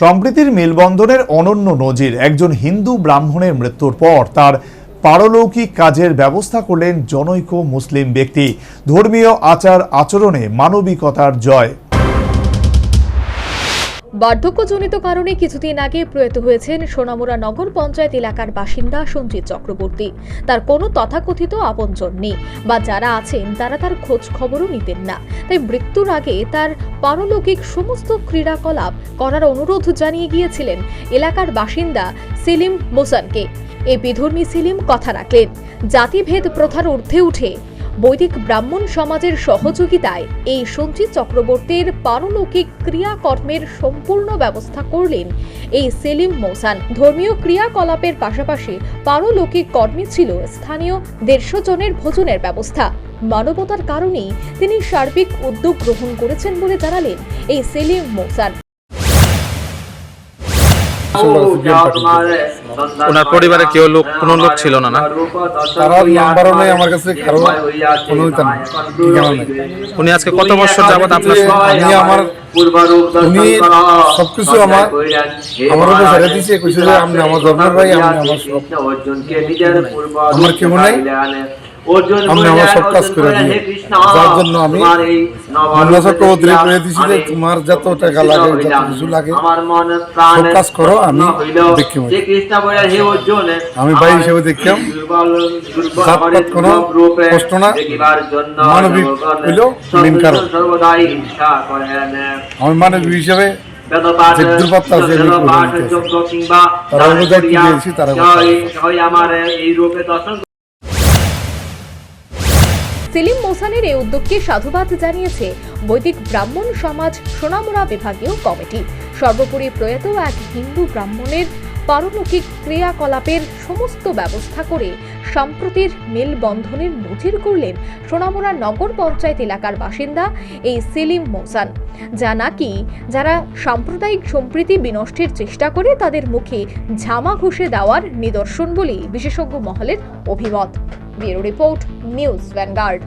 সম্প্রীতির মেলবন্ধনের অনন্য নজির। একজন হিন্দু ব্রাহ্মণের মৃত্যুর পর তার পারলৌকিক কাজের ব্যবস্থা করলেন জনৈক মুসলিম ব্যক্তি। ধর্মীয় আচার আচরণে মানবিকতার জয়। বার্ধক্যজনিত কারণে কিছুদিন আগে প্রয়াত হয়েছেন সোনামুড়া নগর পঞ্চায়েত এলাকার বাসিন্দা সঞ্জিত চক্রবর্তী। তার কোনো তথাকথিত আপনজন নেই বা যারা আছেন তারা তার খোঁজ খবরও নিতেন না। তাই মৃত্যুর আগে তার পারলৌকিক সমস্ত ক্রীড়াকলাপ করার অনুরোধ জানিয়ে গিয়েছিলেন এলাকার বাসিন্দা সেলিম মোসানকে। এই বিধর্মী সেলিম কথা রাখলেন। জাতিভেদ প্রথার ঊর্ধ্বে উঠে বৈদিক ব্রাহ্মণ সমাজের সহযোগিতায় এই সঞ্জিত চক্রবর্তীর পারলৌকিক ক্রিয়াকর্মের সম্পূর্ণ ব্যবস্থা করলেন এই সেলিম মোসান। ধর্মীয় ক্রিয়াকলাপের পাশাপাশি পারলৌকিক কর্মে ছিল স্থানীয় 150 জনের ভোজনের ব্যবস্থা। মানবতার কারণেই তিনি সার্বিক উদ্যোগ গ্রহণ করেছেন বলে জানালেন এই সেলিম মোসান। ওনার পরিবারে কেউ কোনো লোক ছিল না? তারা নাম্বারও নেই আমার কাছে, কারো কোনো ঠিকানা নেই। উনি আজকে কত বছর যাবত আপনার উনি সবকিছু আমার উপর ছেড়ে দিয়েছে। কইছে যে আপনি আমার ধর্মের ভাই, আপনি আমার কেউ নাই, আপনি আমার সব কাজ করে দিয়ে, যার জন্য আমি মোল্লা চক্রবর্তী বলে দিয়েছি যে তোমার যত টাকা লাগে, যত কিছু লাগে সব কাজ করো, আমি দেখি। আমি ভাই হিসেবে দেখলাম, জাতপাত কোনো কষ্ট না, মানবিক হইল মেন কারণ। আমি মানবিক হিসেবে যে দুর্বার্তা আছে তারা অনুদান দিয়েছি, তারা সেলিম মোসানের এই উদ্যোগকে সাধুবাদ জানিয়েছে বৈদিক ব্রাহ্মণ সমাজ সোনামুড়া বিভাগীয় কমিটি। সর্বোপরি প্রয়াত এক হিন্দু ব্রাহ্মণের পারলৌকিক ক্রিয়াকলাপের সমস্ত ব্যবস্থা করে সম্প্রীতির মেলবন্ধনের নজির করলেন সোনামুড়া নগর পঞ্চায়েত এলাকার বাসিন্দা এই সেলিম মোসান, যা নাকি যারা সাম্প্রদায়িক সম্প্রীতি বিনষ্টের চেষ্টা করে তাদের মুখে ঝামা ঘষে দেওয়ার নিদর্শন বলেই বিশেষজ্ঞ মহলের অভিমত। Bureau report, news vanguard.